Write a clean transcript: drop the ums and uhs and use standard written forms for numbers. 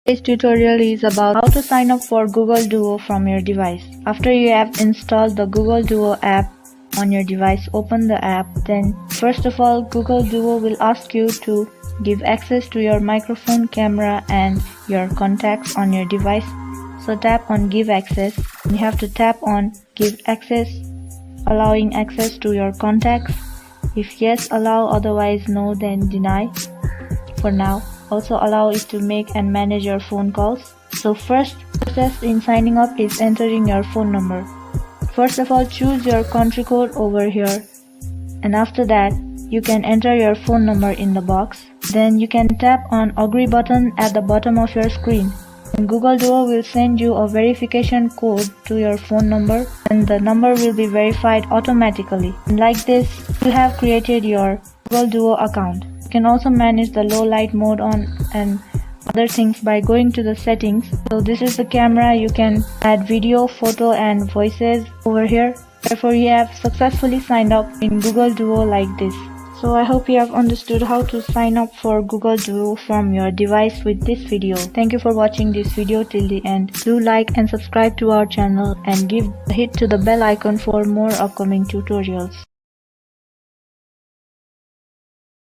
This tutorial is about how to sign up for Google Duo from your device. After you have installed the Google Duo app on your device, open the app. Then first of all, Google Duo will ask you to give access to your microphone, camera and your contacts on your device. So tap on give access. You have to tap on give access, allowing access to your contacts. If yes, allow, otherwise no, then deny. For now, also allow it to make and manage your phone calls. So first process in signing up is entering your phone number. First of all, choose your country code over here, and after that you can enter your phone number in the box. Then you can tap on agree button at the bottom of your screen, and Google Duo will send you a verification code to your phone number, and the number will be verified automatically. And like this, you have created your Google Duo account. You can also manage the low light mode on and other things by going to the settings. So this is the camera. You can add video, photo and voices over here. Therefore you have successfully signed up in Google Duo like this. So I hope you have understood how to sign up for Google Duo from your device with this video. Thank you for watching this video till the end. Do like and subscribe to our channel and give a hit to the bell icon for more upcoming tutorials.